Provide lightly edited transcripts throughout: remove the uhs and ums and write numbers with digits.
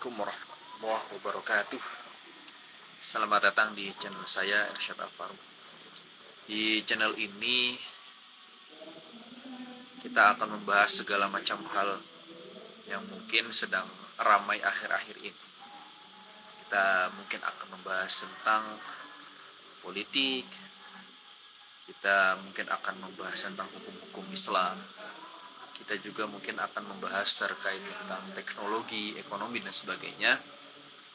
Assalamualaikum warahmatullahi wabarakatuh. Selamat datang di channel saya Irsyad Alfaru. Di channel ini kita akan membahas segala macam hal yang mungkin sedang ramai akhir-akhir ini. Kita mungkin akan membahas tentang politik, kita mungkin akan membahas tentang hukum-hukum Islam, kita juga mungkin akan membahas terkait tentang teknologi, ekonomi, dan sebagainya.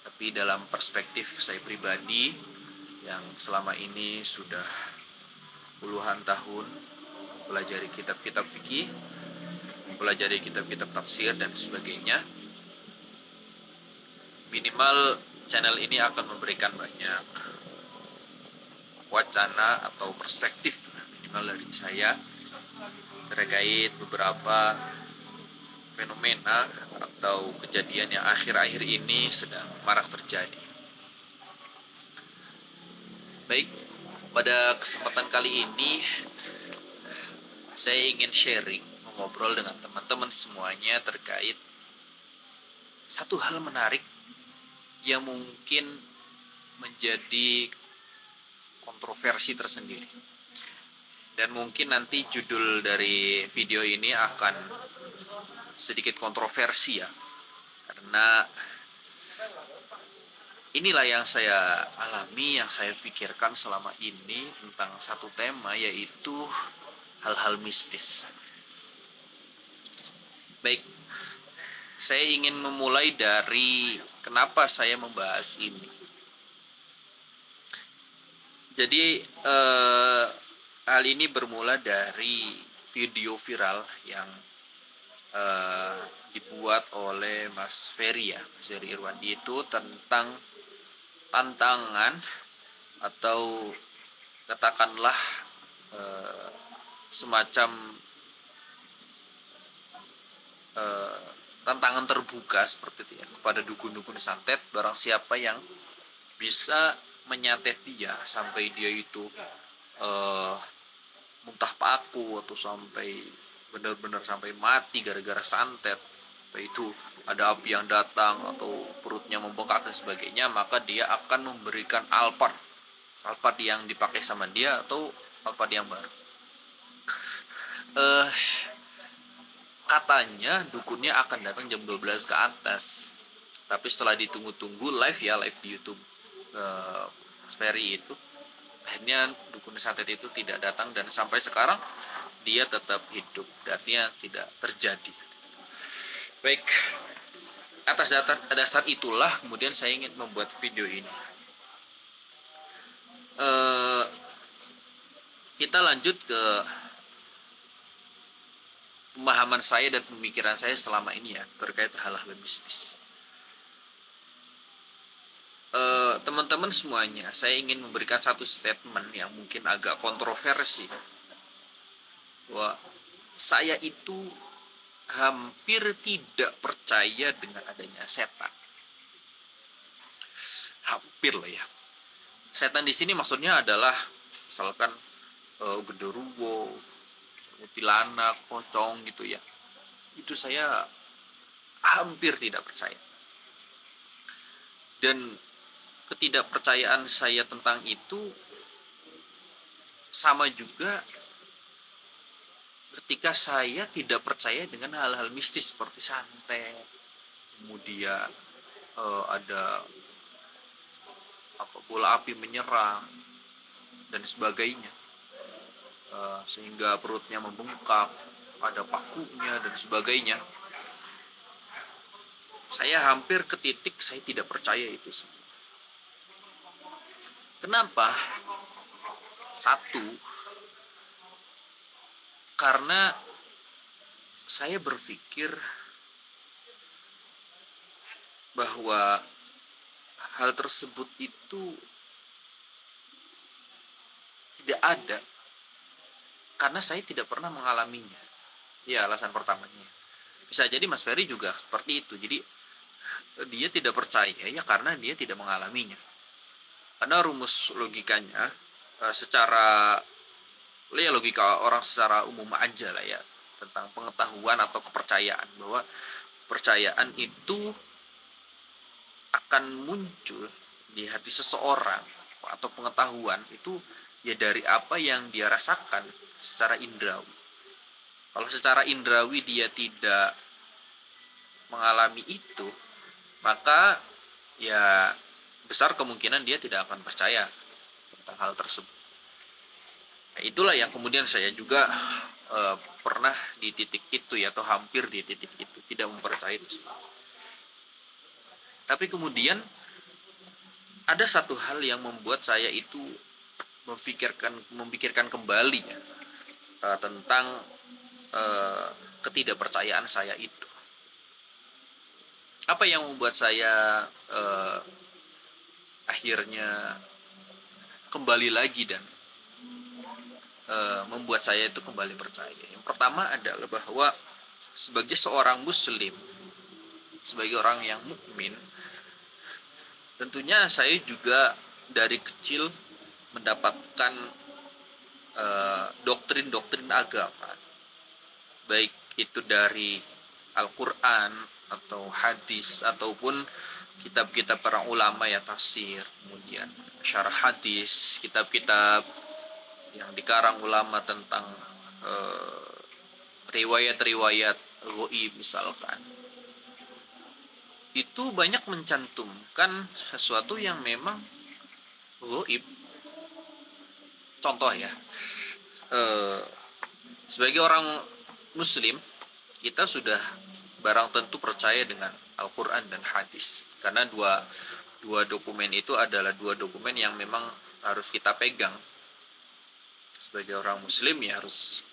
Tapi dalam perspektif saya pribadi yang selama ini sudah puluhan tahun mempelajari kitab-kitab fikih, mempelajari kitab-kitab tafsir dan sebagainya, minimal channel ini akan memberikan banyak wacana atau perspektif minimal dari saya terkait beberapa fenomena atau kejadian yang akhir-akhir ini sedang marak terjadi. Baik, pada kesempatan kali ini saya ingin sharing, mengobrol dengan teman-teman semuanya terkait satu hal menarik yang mungkin menjadi kontroversi tersendiri. Dan mungkin nanti judul dari video ini akan sedikit kontroversi ya, karena inilah yang saya alami, yang saya pikirkan selama ini tentang satu tema, yaitu hal-hal mistis. Baik, saya ingin memulai dari kenapa saya membahas ini. Jadi hal ini bermula dari video viral yang dibuat oleh Mas Ferry ya, Mas Ferry Irwandi, itu tentang tantangan atau katakanlah semacam tantangan terbuka seperti itu ya, kepada dukun-dukun santet. Barang siapa yang bisa menyantet dia sampai dia itu muntah paku atau sampai benar-benar sampai mati gara-gara santet, atau itu ada api yang datang atau perutnya membengkak dan sebagainya, maka dia akan memberikan alpart yang dipakai sama dia atau alpart yang baru. Katanya dukunnya akan datang jam 12 ke atas, tapi setelah ditunggu-tunggu live di YouTube Mas Ferry itu, akhirnya dukun santet itu tidak datang dan sampai sekarang dia tetap hidup, artinya tidak terjadi. Baik, atas dasar itulah kemudian saya ingin membuat video ini. Kita lanjut ke pemahaman saya dan pemikiran saya selama ini ya terkait hal-hal mistis. Teman-teman semuanya, saya ingin memberikan satu statement yang mungkin agak kontroversi, bahwa saya itu hampir tidak percaya dengan adanya setan. Hampir lah ya. Setan di sini maksudnya adalah misalkan genderuwo, kuntilanak, pocong gitu ya. Itu saya hampir tidak percaya. Dan ketidakpercayaan saya tentang itu sama juga ketika saya tidak percaya dengan hal-hal mistis seperti santet, kemudian ada bola api menyerang dan sebagainya, sehingga perutnya membengkak, ada pakunya dan sebagainya. Saya hampir ke titik saya tidak percaya itu semua. Kenapa? Satu, karena saya berpikir bahwa hal tersebut itu tidak ada karena saya tidak pernah mengalaminya. Ya, alasan pertamanya. Bisa jadi Mas Ferry juga seperti itu. Jadi dia tidak percaya ya karena dia tidak mengalaminya. Karena rumus logikanya secara logika orang secara umum aja lah ya, tentang pengetahuan atau kepercayaan, bahwa kepercayaan itu akan muncul di hati seseorang atau pengetahuan itu ya dari apa yang dia rasakan secara indrawi. Kalau secara indrawi dia tidak mengalami itu, maka ya besar kemungkinan dia tidak akan percaya tentang hal tersebut. Nah, itulah yang kemudian saya juga pernah di titik itu ya, atau hampir di titik itu, tidak mempercayai itu semua. Tapi kemudian ada satu hal yang membuat saya itu memikirkan kembali ya, tentang ketidakpercayaan saya itu. Apa yang membuat saya akhirnya kembali lagi dan membuat saya itu kembali percaya. Yang pertama adalah bahwa sebagai seorang muslim, sebagai orang yang mukmin, tentunya saya juga dari kecil mendapatkan doktrin-doktrin agama, baik itu dari Al-Quran atau hadis ataupun kitab-kitab para ulama ya, tafsir, kemudian syarah hadis, kitab-kitab yang dikarang ulama tentang riwayat-riwayat ghaib misalkan, itu banyak mencantumkan sesuatu yang memang ghaib. Contoh ya, sebagai orang muslim kita sudah barang tentu percaya dengan Al-Quran dan hadis, karena dua dokumen itu adalah dua dokumen yang memang harus kita pegang. Sebagai orang muslim ya harus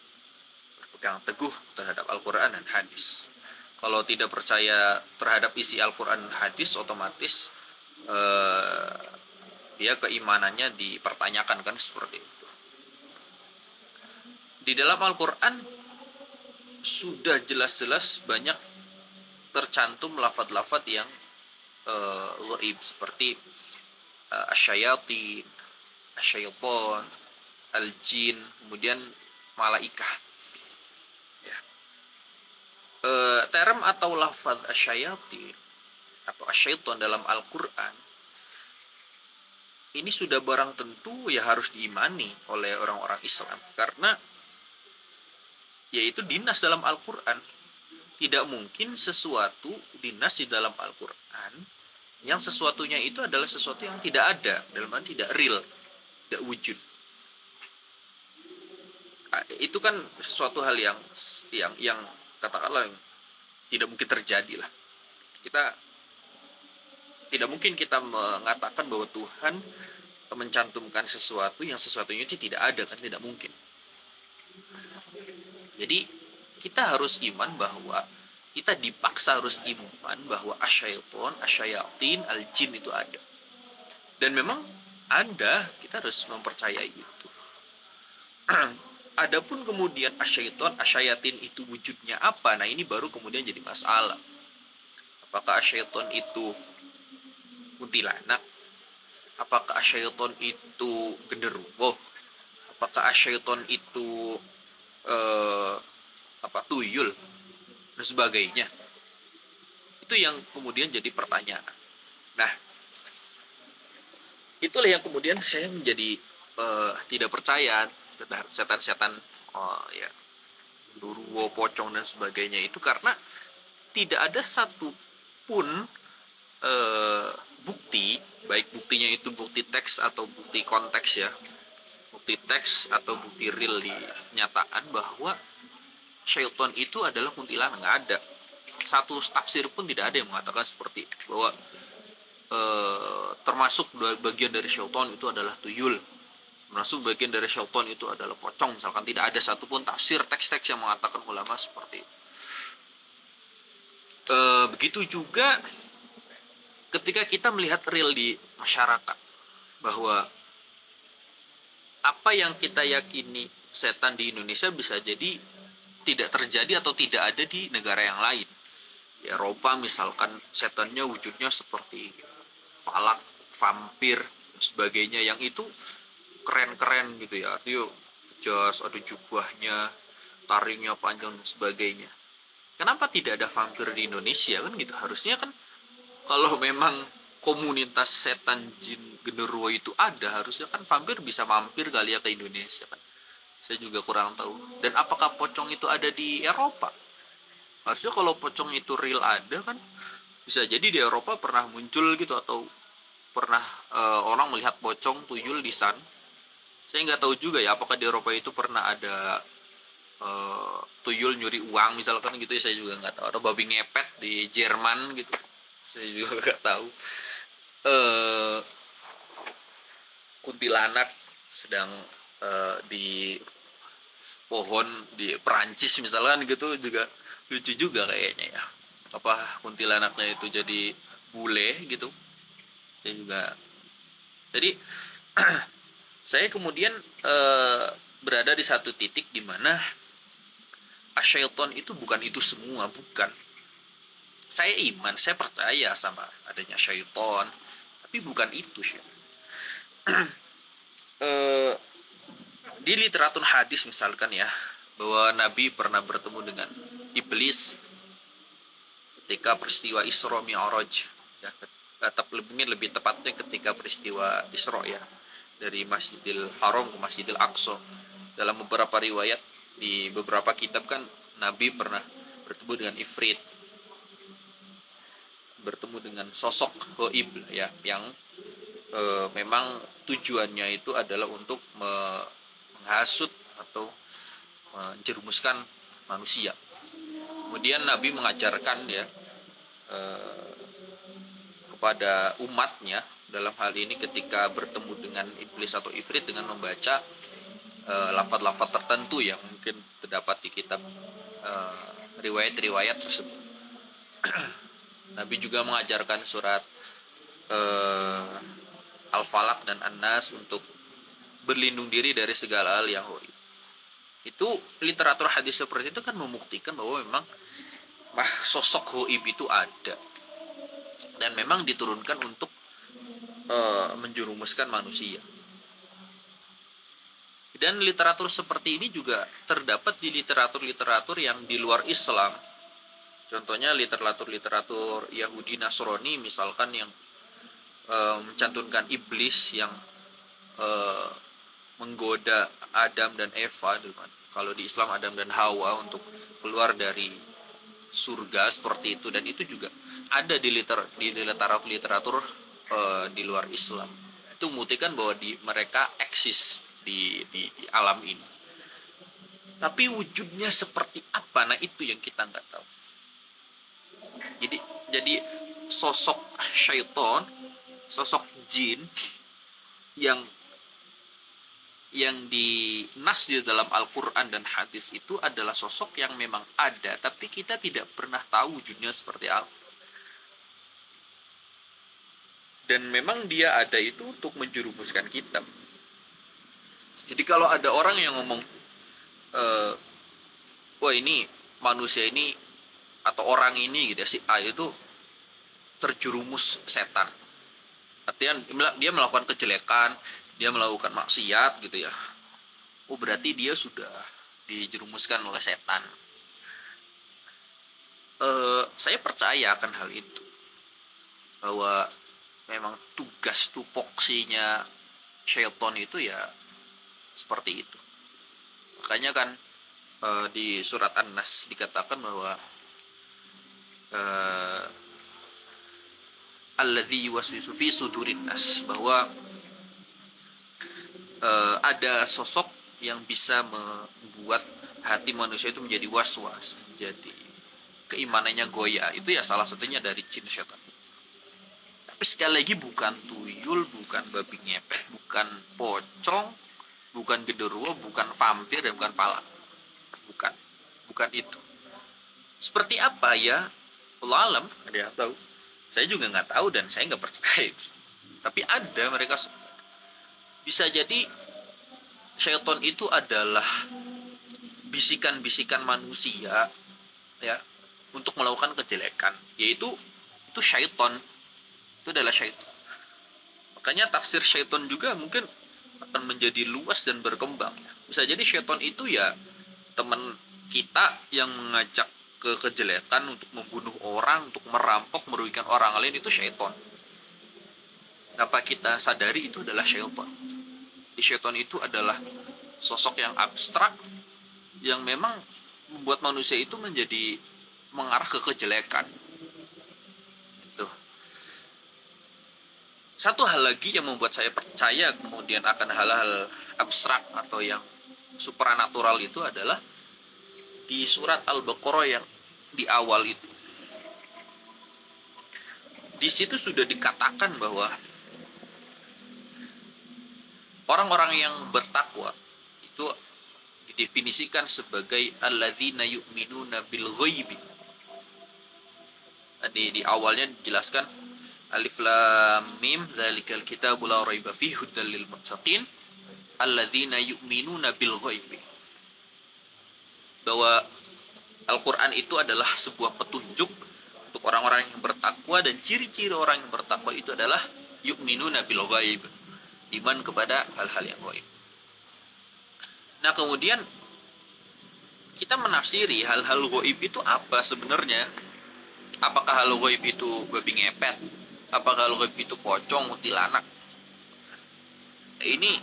berpegang teguh terhadap Al-Quran dan hadis. Kalau tidak percaya terhadap isi Al-Quran dan hadis, otomatis dia keimanannya dipertanyakan, kan seperti itu. Di dalam Al-Quran sudah jelas-jelas banyak tercantum lafaz-lafaz yang ghaib, seperti asyayatin, asyaiton, al-jin, kemudian malaikah. Ya. Term atau lafaz asyayatin atau asyaiton dalam Al-Quran ini sudah barang tentu ya harus diimani oleh orang-orang Islam, karena yaitu dinas dalam Al-Quran. Tidak mungkin sesuatu dinas di dalam Al-Quran yang sesuatunya itu adalah sesuatu yang tidak ada, dalam arti tidak real, tidak wujud. Itu kan sesuatu hal yang katakanlah yang tidak mungkin terjadi lah. Tidak mungkin kita mengatakan bahwa Tuhan mencantumkan sesuatu yang sesuatunya itu tidak ada, kan tidak mungkin. Jadi kita harus iman bahwa kita dipaksa harus iman bahwa asyaiton, asyayatin, al-jin itu ada. Dan memang ada, kita harus mempercayai itu. Adapun kemudian asyaiton, asyayatin itu wujudnya apa? Nah, ini baru kemudian jadi masalah. Apakah asyaiton itu kuntilanak? Apakah asyaiton itu genderuwo? Apakah asyaiton itu tuyul dan sebagainya? Itu yang kemudian jadi pertanyaan. Nah, itulah yang kemudian saya menjadi tidak percaya terhadap setan-setan ya genderuwo, pocong dan sebagainya itu, karena tidak ada satupun bukti, baik buktinya itu bukti teks atau bukti konteks ya, bukti teks atau bukti real di kenyataan bahwa syaitan itu adalah kuntilanak. Nggak ada satu tafsir pun, tidak ada yang mengatakan seperti itu, bahwa termasuk bagian dari syaitan itu adalah tuyul, termasuk bagian dari syaitan itu adalah pocong misalkan. Tidak ada satupun tafsir teks-teks yang mengatakan ulama seperti itu. Begitu juga ketika kita melihat real di masyarakat, bahwa apa yang kita yakini setan di Indonesia bisa jadi tidak terjadi atau tidak ada di negara yang lain. Di Eropa misalkan setannya wujudnya seperti falak, vampir, dan sebagainya, yang itu keren-keren gitu ya, artinya jas, ada jubahnya, taringnya panjang dan sebagainya. Kenapa tidak ada vampir di Indonesia, kan gitu? Harusnya kan kalau memang komunitas setan jin genderuwo itu ada, harusnya kan vampir bisa mampir kali ya ke Indonesia kan. Saya juga kurang tahu. Dan apakah pocong itu ada di Eropa? Harusnya kalau pocong itu real ada kan, bisa jadi di Eropa pernah muncul gitu, atau pernah orang melihat pocong tuyul di sana. Saya nggak tahu juga ya apakah di Eropa itu pernah ada tuyul nyuri uang misalkan gitu ya, saya juga nggak tahu. Atau babi ngepet di Jerman gitu, saya juga nggak tahu. eh Kuntilanak sedang di pohon di Perancis misalkan gitu, juga lucu juga kayaknya ya. Apa kuntilanaknya itu jadi bule gitu. Saya juga, jadi saya kemudian berada di satu titik di mana asyaiton itu bukan itu semua, bukan. Saya iman, saya percaya sama adanya syaiton, tapi bukan itu sih. eh, di literatur hadis misalkan ya, bahwa Nabi pernah bertemu dengan iblis ketika peristiwa Isra Mi'raj ya, mungkin lebih tepatnya ketika peristiwa Isra ya, dari Masjidil Haram ke Masjidil Aqsa. Dalam beberapa riwayat di beberapa kitab kan Nabi pernah bertemu dengan Ifrit, bertemu dengan sosok goib ya, yang memang tujuannya itu adalah untuk menghasut atau menjerumuskan manusia. Kemudian Nabi mengajarkan ya kepada umatnya dalam hal ini ketika bertemu dengan iblis atau ifrit dengan membaca lafaz-lafaz tertentu yang mungkin terdapat di kitab riwayat-riwayat tersebut. Nabi juga mengajarkan surat Al-Falaq dan An-Nas untuk berlindung diri dari segala hal yang hoib. Itu literatur hadis seperti itu kan membuktikan bahwa memang sosok hoib itu ada dan memang diturunkan untuk menjerumuskan manusia. Dan literatur seperti ini juga terdapat di literatur-literatur yang di luar Islam. Contohnya literatur-literatur Yahudi Nasrani misalkan, yang mencantumkan iblis yang menggoda Adam dan Eva. Kalau di Islam Adam dan Hawa untuk keluar dari surga seperti itu, dan itu juga ada di literatur di luar Islam. Itu membuktikan bahwa mereka eksis di alam ini. Tapi wujudnya seperti apa, nah itu yang kita nggak tahu. Jadi sosok syaiton, sosok jin yang di nas di dalam Al-Quran dan hadis itu adalah sosok yang memang ada, tapi kita tidak pernah tahu wujudnya seperti apa. Dan memang dia ada itu untuk menjerumuskan kita. Jadi kalau ada orang yang ngomong, wah ini manusia ini atau orang ini gitu ya, si A itu terjerumus setan. Artinya dia melakukan kejelekan, dia melakukan maksiat gitu ya. Oh berarti dia sudah dijerumuskan oleh setan. Saya percaya akan hal itu, bahwa memang tugas tupoksinya syaiton itu ya seperti itu. Makanya kan di surat An-Nas dikatakan bahwa alladzi yuwaswisu fi sudurin nas, bahwa ada sosok yang bisa membuat hati manusia itu menjadi was-was, menjadi keimanannya goyah. Itu ya salah satunya dari jin setan. Tapi sekali lagi bukan tuyul, bukan babi ngepet, bukan pocong, bukan genderuwo, bukan vampir, dan bukan palak. Bukan itu. Seperti apa ya? Allah alam, ada yang tahu. Saya juga nggak tahu dan saya nggak percaya itu. Tapi ada, mereka bisa jadi syaiton itu adalah bisikan-bisikan manusia ya untuk melakukan kejelekan, yaitu itu syaiton, itu adalah syaiton. Makanya tafsir syaiton juga mungkin akan menjadi luas dan berkembang ya. Bisa jadi syaiton itu ya teman kita yang mengajak ke kejelekan, untuk membunuh orang, untuk merampok, merugikan orang lain, itu syaiton. tanpa kita sadari itu adalah syaitan. Di syaitan itu adalah sosok yang abstrak yang memang membuat manusia itu menjadi mengarah ke kejelekan. Itu. Satu hal lagi yang membuat saya percaya kemudian akan hal-hal abstrak atau yang supranatural itu adalah di surat Al-Baqarah yang di awal itu. Di situ sudah dikatakan bahwa orang-orang yang bertakwa itu didefinisikan sebagai alladzina yu'minuna bil ghaibi. Di awalnya dijelaskan alif lam mim dzalikal kitabu la raiba fihi huddal lil muttaqin alladzina yu'minuna bil ghaibi. Bahwa Al-Qur'an itu adalah sebuah petunjuk untuk orang-orang yang bertakwa, dan ciri-ciri orang yang bertakwa itu adalah yu'minuna bil ghaib, iman kepada hal-hal yang gaib. Nah, kemudian kita menafsiri hal-hal gaib itu apa sebenarnya? Apakah hal gaib itu babi ngepet? Apakah hal gaib itu pocong, kuntilanak? Ini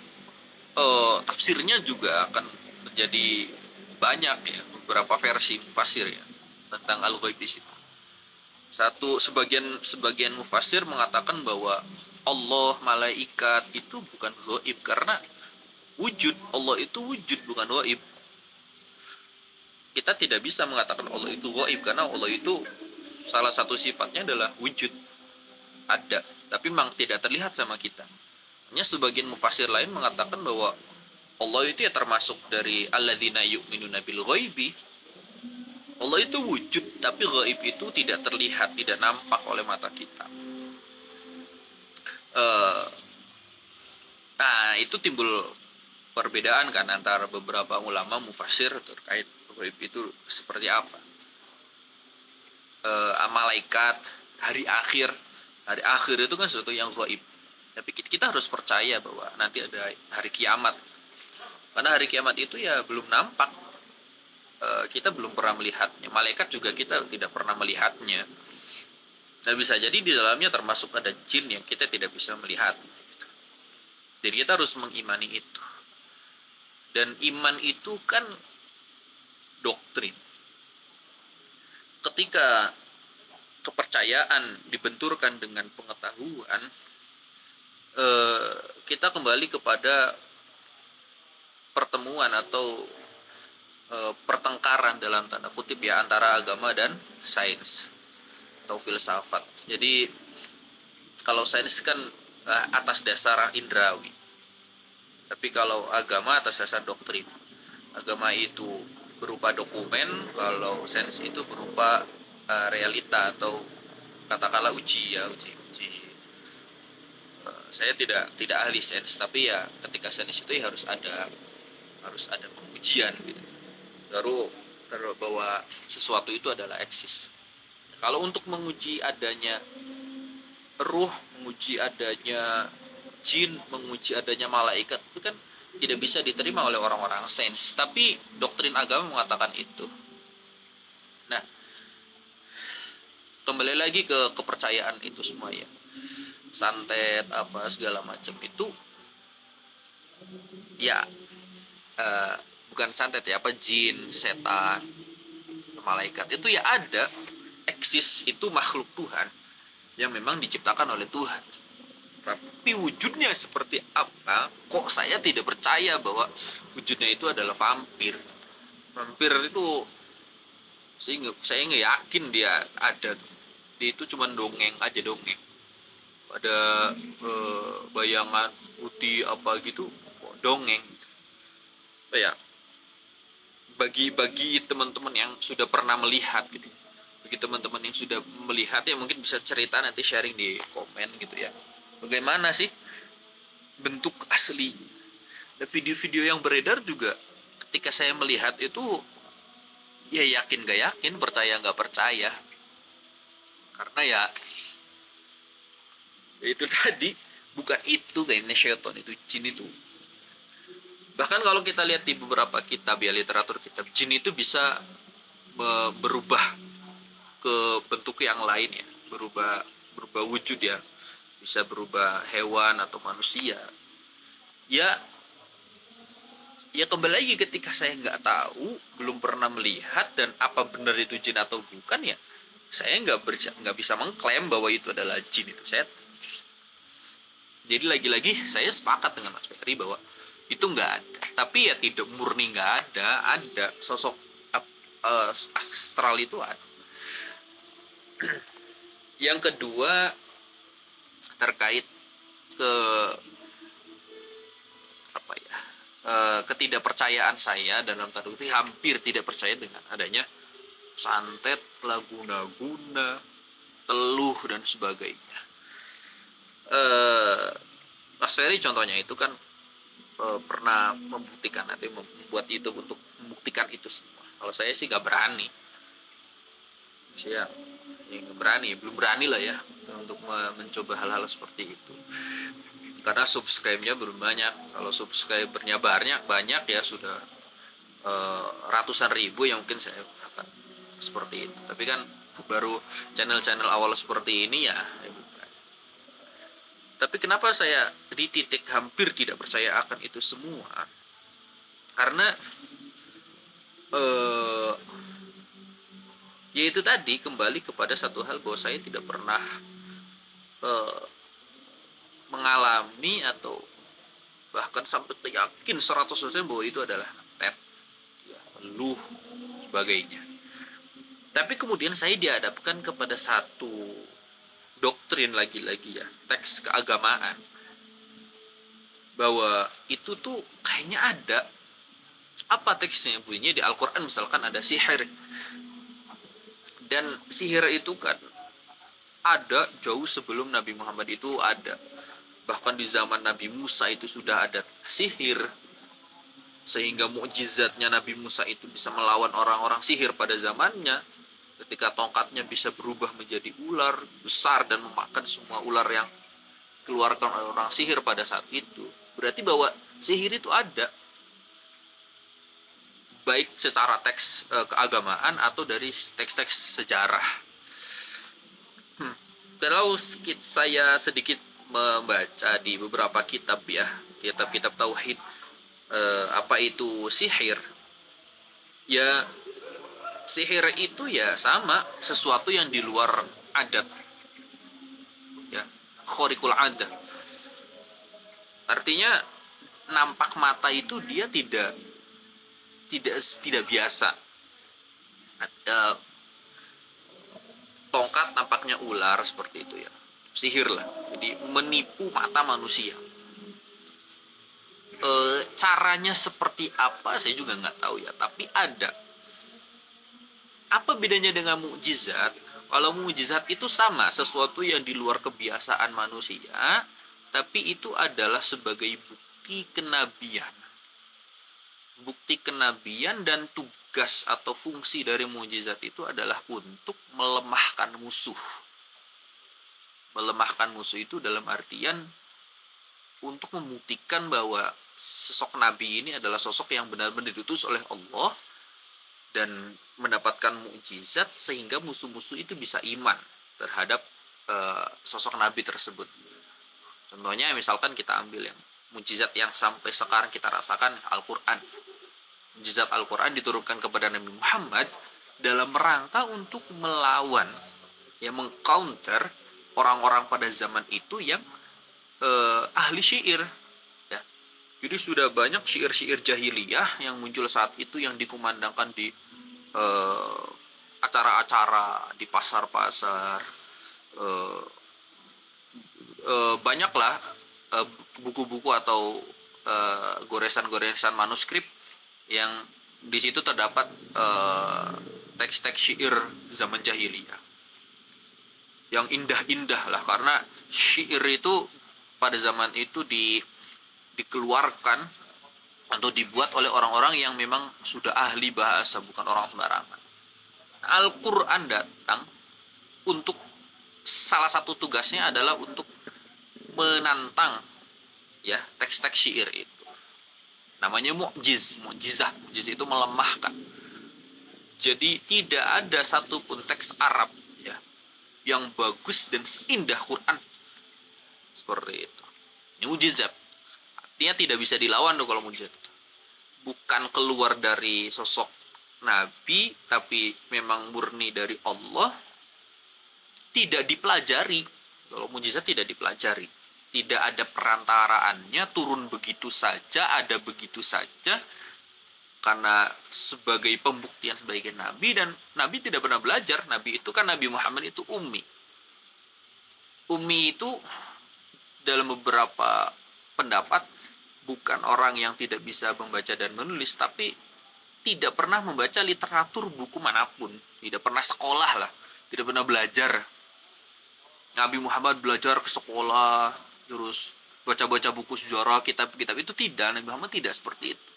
tafsirnya juga akan menjadi banyak ya, beberapa versi mufasir ya tentang al gaib di situ. Sebagian mufasir mengatakan bahwa Allah, malaikat itu bukan gaib karena wujud. Allah itu wujud, bukan gaib. Kita tidak bisa mengatakan Allah itu gaib karena Allah itu salah satu sifatnya adalah wujud, ada, tapi memang tidak terlihat sama kita. Hanya sebagian mufasir lain mengatakan bahwa Allah itu ya termasuk dari alladzina yu'minuna bil ghaibi. Allah itu wujud, tapi gaib itu tidak terlihat, tidak nampak oleh mata kita. Nah, itu timbul perbedaan kan antara beberapa ulama mufasir terkait gaib itu seperti apa. Malaikat, hari akhir itu kan sesuatu yang gaib. Tapi kita harus percaya bahwa nanti ada hari kiamat. Karena hari kiamat itu ya belum nampak. Kita belum pernah melihatnya. Malaikat juga kita tidak pernah melihatnya. Nah, bisa jadi di dalamnya termasuk ada jin yang kita tidak bisa melihat. Jadi kita harus mengimani itu. Dan iman itu kan doktrin. Ketika kepercayaan dibenturkan dengan pengetahuan, kita kembali kepada pertemuan atau pertengkaran dalam tanda kutip ya antara agama dan sains atau filsafat. Jadi kalau sains kan atas dasar indrawi, tapi kalau agama atas dasar doktrin. Agama itu berupa dokumen, kalau sains itu berupa realita atau katakanlah uji. Saya tidak ahli sains, tapi ya ketika sains itu ya harus ada pengujian gitu, baru bahwa sesuatu itu adalah eksis. Kalau untuk menguji adanya ruh, menguji adanya jin, menguji adanya malaikat, itu kan tidak bisa diterima oleh orang-orang sains, tapi doktrin agama mengatakan itu. Nah, kembali lagi ke kepercayaan itu semua ya, santet apa segala macam itu ya bukan santet ya, apa jin, setan, malaikat itu ya ada, eksis, itu makhluk Tuhan yang memang diciptakan oleh Tuhan. Tapi wujudnya seperti apa, kok saya tidak percaya bahwa wujudnya itu adalah vampir. Vampir itu saya nggak yakin dia ada. Dia itu cuma dongeng aja, dongeng. Ada bayangan putih apa gitu, dongeng. Ya, bagi teman-teman yang sudah pernah melihat gitu, bagi teman-teman yang sudah melihat ya mungkin bisa cerita, nanti sharing di komen gitu ya, bagaimana sih bentuk asli. Dan video-video yang beredar juga ketika saya melihat itu ya yakin gak yakin, percaya gak percaya, karena ya itu tadi, bukan itu kayaknya syaitan, itu jin itu. Bahkan kalau kita lihat di beberapa kitab ya, literatur kitab, jin itu bisa berubah ke bentuk yang lain ya, berubah wujud ya. bisa berubah hewan atau manusia. Ya, ya kembali lagi ketika saya nggak tahu, belum pernah melihat dan apa benar itu jin atau bukan, ya saya nggak bisa mengklaim bahwa itu adalah jin itu. Jadi lagi-lagi saya sepakat dengan Mas Ferry bahwa itu nggak ada. Tapi ya tidak murni nggak ada sosok astral itu ada. Yang kedua terkait ke apa ya, ketidakpercayaan saya dalam tanda kutip hampir tidak percaya dengan adanya santet, laguna-guna, teluh dan sebagainya. Mas Ferry contohnya itu kan pernah membuktikan atau membuat YouTube untuk membuktikan itu semua. Kalau saya sih nggak berani. Saya nggak berani, belum berani lah ya untuk mencoba hal-hal seperti itu. Karena subscribe-nya belum banyak. Kalau subscribernya banyak ya sudah ratusan ribu yang mungkin saya akan seperti itu. Tapi kan baru channel-channel awal seperti ini ya. Tapi kenapa saya di titik hampir tidak percaya akan itu semua? Karena ya itu tadi kembali kepada satu hal bahwa saya tidak pernah mengalami atau bahkan sampai yakin 100% bahwa itu adalah tet, ya, luh, sebagainya. Tapi kemudian saya dihadapkan kepada satu doktrin lagi-lagi ya, teks keagamaan, bahwa itu tuh kayaknya ada. Apa teksnya? Bunyinya di Al-Quran misalkan ada sihir. Dan sihir itu kan ada jauh sebelum Nabi Muhammad itu ada. Bahkan di zaman Nabi Musa itu sudah ada sihir. Sehingga mukjizatnya Nabi Musa itu bisa melawan orang-orang sihir pada zamannya. Ketika tongkatnya bisa berubah menjadi ular besar dan memakan semua ular yang keluarkan oleh orang sihir pada saat itu. Berarti bahwa sihir itu ada. Baik secara teks keagamaan atau dari teks-teks sejarah. Kalau saya sedikit membaca di beberapa kitab ya, kitab-kitab tauhid, apa itu sihir? Ya, sihir itu ya sama, sesuatu yang di luar adat. Ya, khariqul adat. Artinya nampak mata itu dia tidak biasa. Tongkat nampaknya ular seperti itu ya, sihir lah, jadi menipu mata manusia. Caranya seperti apa saya juga nggak tahu ya, tapi ada. Apa bedanya dengan mukjizat? Kalau mukjizat itu sama, sesuatu yang di luar kebiasaan manusia, tapi itu adalah sebagai bukti kenabian. Bukti kenabian dan tugas atau fungsi dari mukjizat itu adalah untuk melemahkan musuh. Melemahkan musuh itu dalam artian untuk membuktikan bahwa sosok nabi ini adalah sosok yang benar-benar diutus oleh Allah dan mendapatkan mukjizat sehingga musuh-musuh itu bisa iman terhadap sosok nabi tersebut. Contohnya misalkan kita ambil yang mukjizat yang sampai sekarang kita rasakan, Al-Quran. Mukjizat Al-Quran diturunkan kepada Nabi Muhammad dalam rangka untuk melawan, ya, mengcounter orang-orang pada zaman itu yang ahli syair. Ya. Jadi sudah banyak syair-syair jahiliyah yang muncul saat itu yang dikumandangkan di acara-acara di pasar-pasar. Banyaklah buku-buku atau goresan-goresan manuskrip yang di situ terdapat teks-teks syair zaman jahiliyah yang indah-indah lah, karena syair itu pada zaman itu dikeluarkan atau dibuat oleh orang-orang yang memang sudah ahli bahasa, bukan orang sembarangan. Al-Quran datang untuk salah satu tugasnya adalah untuk menantang ya teks-teks syair itu. Namanya mukjizah. Mukjiz itu melemahkan. Jadi tidak ada satupun teks Arab ya yang bagus dan seindah Quran seperti itu. Ini mujizat. Artinya tidak bisa dilawan tuh kalau mujizat. Bukan keluar dari sosok nabi, tapi memang murni dari Allah. Tidak dipelajari. Kalau mujizat tidak dipelajari. Tidak ada perantaraannya, turun begitu saja, ada begitu saja. Karena sebagai pembuktian sebagai nabi, dan nabi tidak pernah belajar. Nabi itu kan, Nabi Muhammad itu ummi. Ummi itu dalam beberapa pendapat bukan orang yang tidak bisa membaca dan menulis, tapi tidak pernah membaca literatur buku manapun, tidak pernah sekolah lah, tidak pernah belajar. Nabi Muhammad belajar ke sekolah, terus baca-baca buku sejarah, kitab-kitab, itu tidak. Nabi Muhammad tidak seperti itu.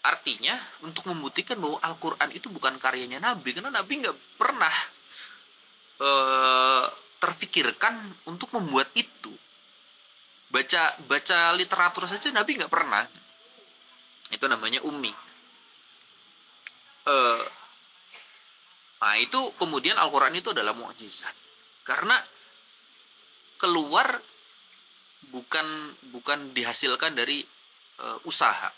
Artinya untuk membuktikan bahwa Al-Quran itu bukan karyanya Nabi, karena Nabi nggak pernah terfikirkan untuk membuat itu. Baca literatur saja Nabi nggak pernah. Itu namanya ummi. Nah itu kemudian Al-Quran itu adalah mukjizat karena keluar bukan dihasilkan dari usaha.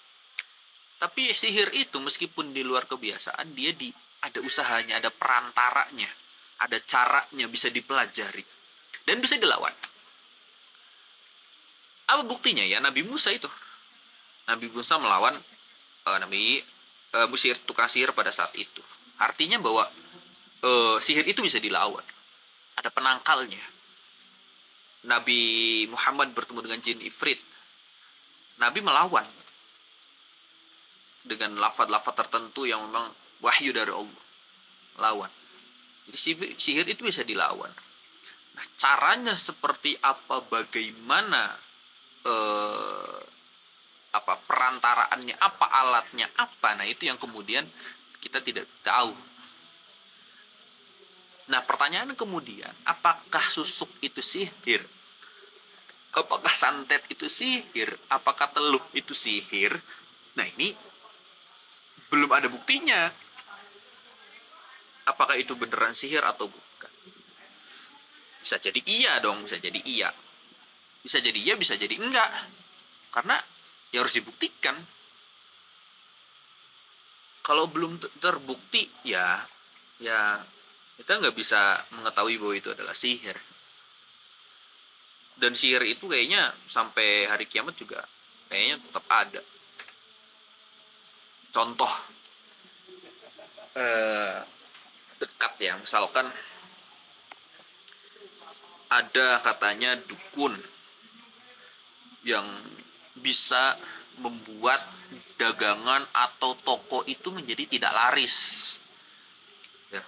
Tapi sihir itu meskipun di luar kebiasaan, dia ada usahanya, ada perantaranya, ada caranya, bisa dipelajari dan bisa dilawan. Apa buktinya ya? Nabi Musa itu, Nabi Musa melawan Nabi Musir, tukang sihir pada saat itu. Artinya bahwa sihir itu bisa dilawan, ada penangkalnya. Nabi Muhammad bertemu dengan jin Ifrit, Nabi melawan dengan lafaz-lafaz tertentu yang memang wahyu dari Allah, lawan. Jadi sihir itu bisa dilawan. Nah, caranya seperti apa, bagaimana apa perantaraannya, apa alatnya, apa, nah itu yang kemudian kita tidak tahu. Nah, pertanyaan kemudian, apakah susuk itu sihir? Apakah santet itu sihir? Apakah teluh itu sihir? Nah, ini belum ada buktinya. Apakah itu beneran sihir atau bukan? Bisa jadi iya dong, bisa jadi iya. Bisa jadi iya, bisa jadi enggak. Karena ya harus dibuktikan. Kalau belum terbukti, ya kita nggak bisa mengetahui bahwa itu adalah sihir. Dan sihir itu kayaknya sampai hari kiamat juga kayaknya tetap ada. Contoh dekat ya, misalkan ada katanya dukun yang bisa membuat dagangan atau toko itu menjadi tidak laris ya.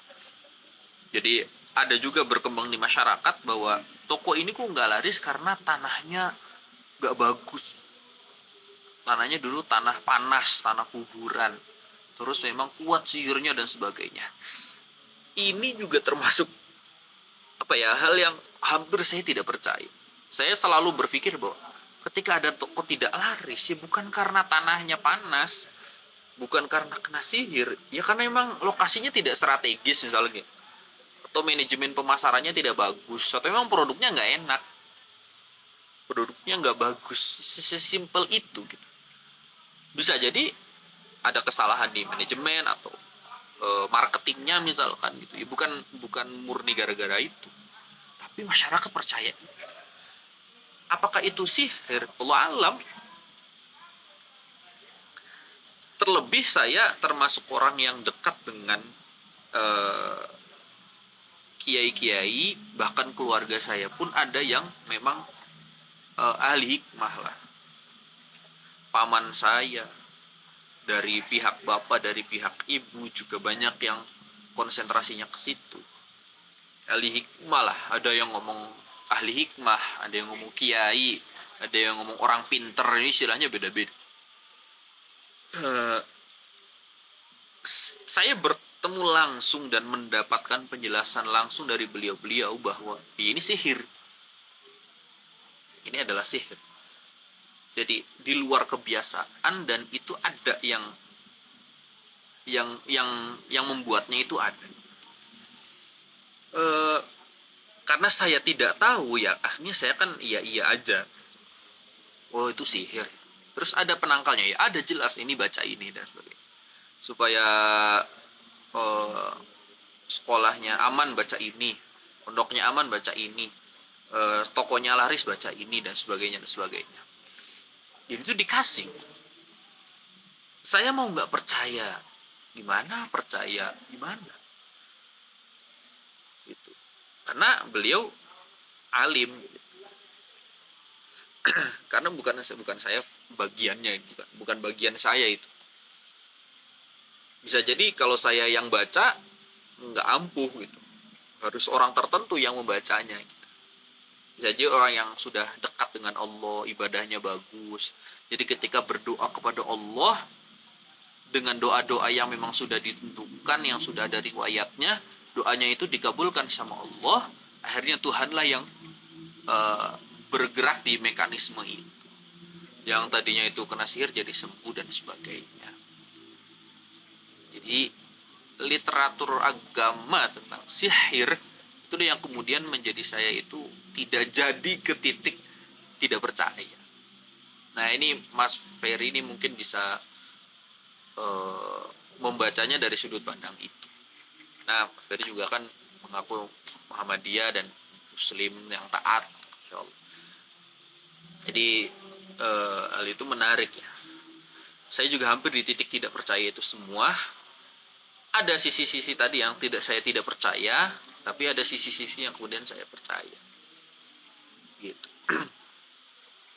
Jadi ada juga berkembang di masyarakat bahwa toko ini kok nggak laris karena tanahnya nggak bagus. Tanahnya dulu tanah panas, tanah kuburan, terus memang kuat sihirnya dan sebagainya. Ini juga termasuk apa ya, hal yang hampir saya tidak percaya. Saya selalu berpikir bahwa ketika ada toko tidak laris, ya bukan karena tanahnya panas, bukan karena kena sihir, ya karena memang lokasinya tidak strategis misalnya, atau manajemen pemasarannya tidak bagus, atau memang produknya nggak enak, produknya nggak bagus, sesimpel itu gitu. Bisa jadi ada kesalahan di manajemen atau marketingnya misalkan gitu ya, bukan murni gara-gara itu, tapi masyarakat percaya. Apakah itu sihir? Allah alam. Terlebih saya termasuk orang yang dekat dengan kiai-kiai, bahkan keluarga saya pun ada yang memang ahli hikmah lah. Paman saya, dari pihak bapak, dari pihak ibu juga banyak yang konsentrasinya ke situ. Ahli hikmah lah, ada yang ngomong ahli hikmah, ada yang ngomong kiai, ada yang ngomong orang pinter, ini istilahnya beda-beda. Saya bertemu langsung dan mendapatkan penjelasan langsung dari beliau-beliau bahwa ini sihir. Ini adalah sihir. Jadi di luar kebiasaan, dan itu ada yang membuatnya itu ada. karena saya tidak tahu ya akhirnya saya kan iya aja, oh itu sihir, terus ada penangkalnya ya ada jelas ini baca ini dan sebagainya, supaya eh, sekolahnya aman baca ini, pondoknya aman baca ini, tokonya laris baca ini dan sebagainya dan sebagainya. Jadi itu dikasih. Saya mau nggak percaya, gimana percaya gimana gitu. Karena beliau alim, karena bukan saya bagiannya, bukan bagian saya itu. Bisa jadi kalau saya yang baca nggak ampuh gitu, harus orang tertentu yang membacanya gitu. Bisa jadi orang yang sudah dekat dengan Allah, ibadahnya bagus, jadi ketika berdoa kepada Allah dengan doa-doa yang memang sudah ditentukan, yang sudah ada riwayatnya, doanya itu dikabulkan sama Allah, akhirnya Tuhanlah yang eh, bergerak di mekanisme itu, yang tadinya itu kena sihir jadi sembuh dan sebagainya. Jadi literatur agama tentang sihir itu yang kemudian menjadi saya itu tidak jadi ke titik tidak percaya. Nah ini Mas Ferry ini mungkin bisa eh, membacanya dari sudut pandang itu. Nah Mas Ferry juga kan mengaku Muhammadiyah dan Muslim yang taat, Insya Allah. Jadi hal itu menarik ya. Saya juga hampir di titik tidak percaya itu semua. Ada sisi-sisi tadi yang saya tidak percaya, tapi ada sisi-sisi yang kemudian saya percaya. Gitu.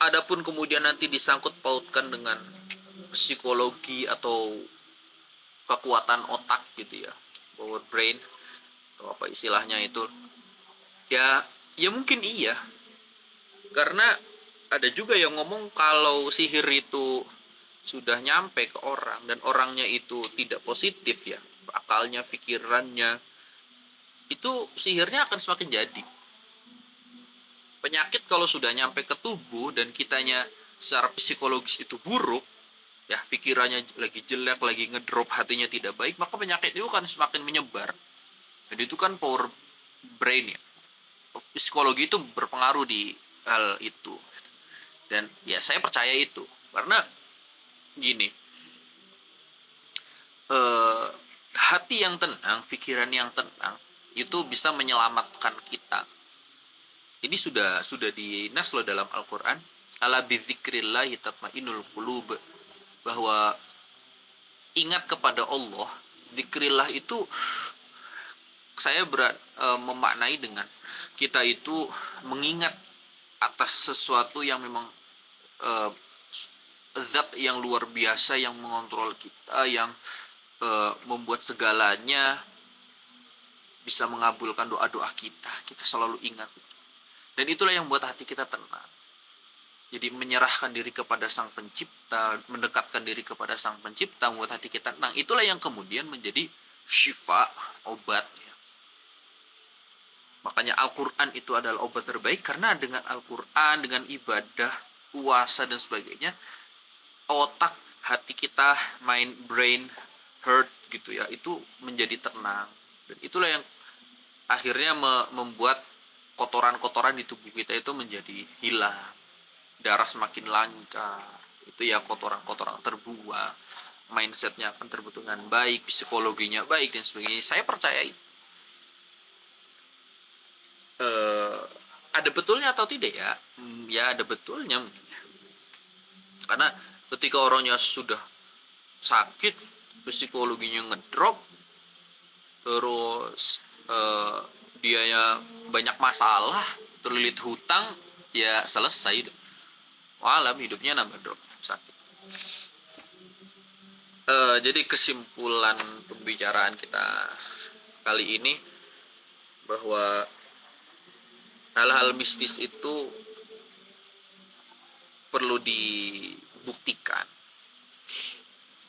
Adapun kemudian nanti disangkut pautkan dengan psikologi atau kekuatan otak gitu ya, power brain atau apa istilahnya itu, ya ya mungkin iya, karena ada juga yang ngomong kalau sihir itu sudah nyampe ke orang dan orangnya itu tidak positif ya, akalnya, pikirannya, itu sihirnya akan semakin jadi. Penyakit kalau sudah nyampe ke tubuh dan kitanya secara psikologis itu buruk, ya pikirannya lagi jelek, lagi ngedrop, hatinya tidak baik, maka penyakit itu kan semakin menyebar. Jadi itu kan power brain ya. Psikologi itu berpengaruh di hal itu. Dan ya saya percaya itu. Karena gini, eh, hati yang tenang, pikiran yang tenang itu bisa menyelamatkan kita. Ini sudah dinas loh dalam Al-Qur'an. Ala bidzikrillahi tatmainul qulub, bahwa ingat kepada Allah. Zikrillah itu saya memaknai dengan kita itu mengingat atas sesuatu yang memang uh, zat yang luar biasa yang mengontrol kita, yang membuat segalanya, bisa mengabulkan doa-doa kita. Kita selalu ingat. Dan itulah yang membuat hati kita tenang. Jadi menyerahkan diri kepada Sang Pencipta, mendekatkan diri kepada Sang Pencipta, membuat hati kita tenang. Itulah yang kemudian menjadi syifa, obat. Makanya Al-Quran itu adalah obat terbaik, karena dengan Al-Quran, dengan ibadah, puasa dan sebagainya, otak, hati kita, mind, brain, heart gitu ya, itu menjadi tenang. Dan itulah yang akhirnya membuat kotoran-kotoran di tubuh kita itu menjadi hilang, darah semakin lancar, itu ya kotoran-kotoran terbuang, mindsetnya akan terbentuk dengan baik, psikologinya baik dan sebagainya. Saya percaya itu. Ada betulnya atau tidak ya? Ya ada betulnya mungkin. Karena ketika orangnya sudah sakit, psikologinya ngedrop, terus dia ya banyak masalah, terlilit hutang, ya selesai itu. Malam hidupnya nambah drop, sakit. Jadi kesimpulan pembicaraan kita kali ini bahwa hal-hal mistis itu perlu dibuktikan.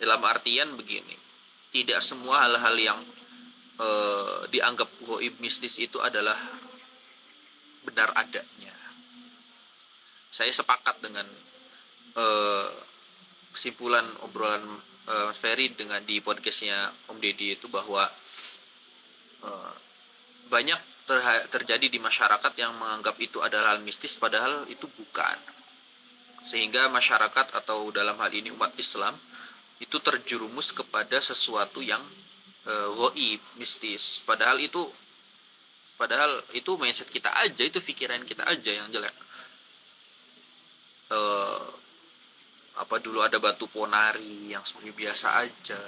Dalam artian begini, tidak semua hal-hal yang dianggap goib mistis itu adalah benar adanya. Saya sepakat dengan eh, kesimpulan obrolan Ferry dengan di podcastnya Om Deddy itu, bahwa banyak terjadi di masyarakat yang menganggap itu adalah hal mistis, padahal itu bukan. Sehingga masyarakat atau dalam hal ini umat Islam itu terjerumus kepada sesuatu yang goib, mistis. Padahal itu mindset kita aja, itu pikiran kita aja yang jelek. Eh, apa dulu ada batu ponari yang sebenarnya biasa aja,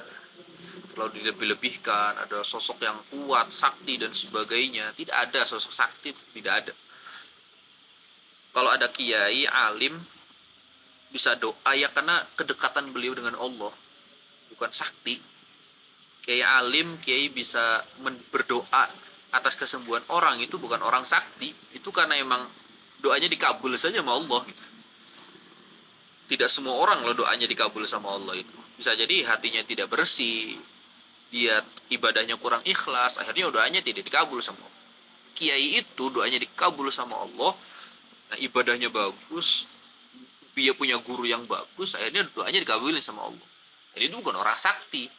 terlalu dilebih-lebihkan, ada sosok yang kuat, sakti dan sebagainya. Tidak ada sosok sakti, tidak ada. Kalau ada kiai alim bisa doa ya karena kedekatan beliau dengan Allah, bukan sakti. Kiai alim, kiai bisa berdoa atas kesembuhan orang, itu bukan orang sakti, itu karena emang doanya dikabul saja sama Allah gitu. Tidak semua orang loh doanya dikabul sama Allah itu. Bisa jadi hatinya tidak bersih, dia ibadahnya kurang ikhlas, akhirnya doanya tidak dikabul sama Allah. Kiai itu doanya dikabul sama Allah, nah ibadahnya bagus, dia punya guru yang bagus, akhirnya doanya dikabulin sama Allah. Jadi itu bukan orang sakti.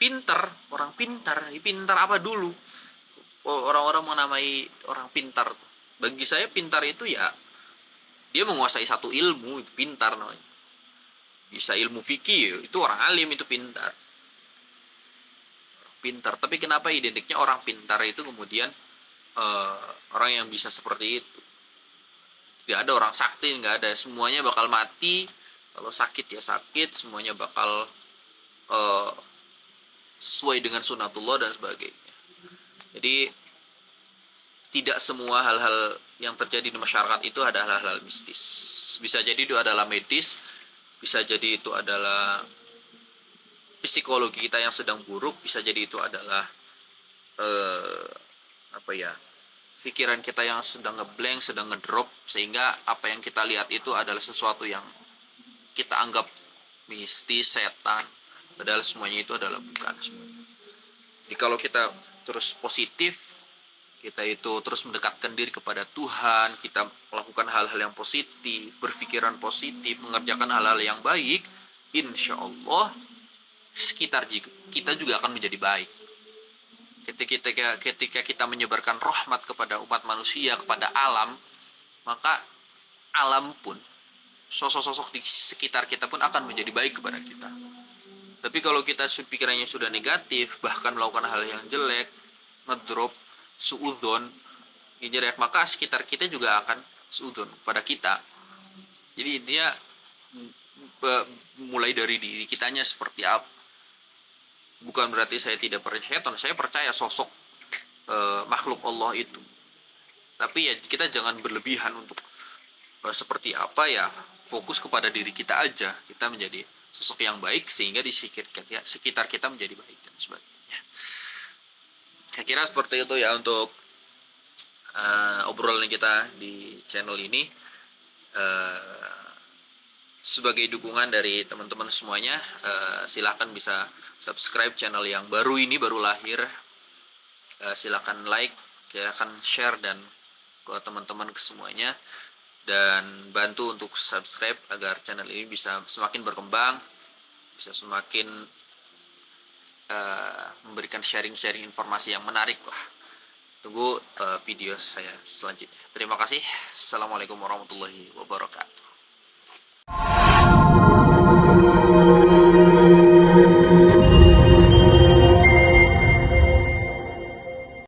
Pinter, orang pintar, pintar apa dulu? Orang-orang menamai orang pintar. Bagi saya pintar itu ya dia menguasai satu ilmu, itu pintar namanya. Bisa ilmu fikih, itu orang alim, itu pintar. Pintar, tapi kenapa identiknya orang pintar itu kemudian orang yang bisa seperti itu? Tidak ada orang sakti, nggak ada, semuanya bakal mati. Kalau sakit ya sakit, semuanya bakal uh, sesuai dengan sunatullah dan sebagainya. Jadi tidak semua hal-hal yang terjadi di masyarakat itu adalah hal-hal mistis. Bisa jadi itu adalah medis, bisa jadi itu adalah psikologi kita yang sedang buruk, bisa jadi itu adalah eh, apa ya, pikiran kita yang sedang ngeblank, sedang ngedrop, sehingga apa yang kita lihat itu adalah sesuatu yang kita anggap mistis, setan, padahal semuanya itu adalah bukan semuanya. Jadi kalau kita terus positif, kita itu terus mendekatkan diri kepada Tuhan, kita melakukan hal-hal yang positif, berpikiran positif, mengerjakan hal-hal yang baik, insya Allah sekitar kita juga akan menjadi baik. Ketika kita menyebarkan rahmat kepada umat manusia, kepada alam, maka alam pun, sosok-sosok di sekitar kita pun akan menjadi baik kepada kita. Tapi kalau kita pikirannya sudah negatif, bahkan melakukan hal yang jelek, ngedrop, suudzon, jelek, maka sekitar kita juga akan suudzon pada kita. Jadi dia mulai dari diri kitanya seperti apa. Bukan berarti saya tidak percaya setan, saya percaya sosok makhluk Allah itu. Tapi ya kita jangan berlebihan untuk seperti apa ya, fokus kepada diri kita aja, kita menjadi sosok yang baik sehingga di sekitar kita menjadi baik dan sebagainya. Saya kira seperti itu ya untuk obrolan kita di channel ini. Sebagai dukungan dari teman-teman semuanya, silahkan bisa subscribe channel yang baru ini, baru lahir. Silahkan like, silahkan share dan ke teman-teman ke semuanya, dan bantu untuk subscribe agar channel ini bisa semakin berkembang, bisa semakin memberikan sharing-sharing informasi yang menarik lah. Tunggu video saya selanjutnya. Terima kasih. Assalamualaikum warahmatullahi wabarakatuh.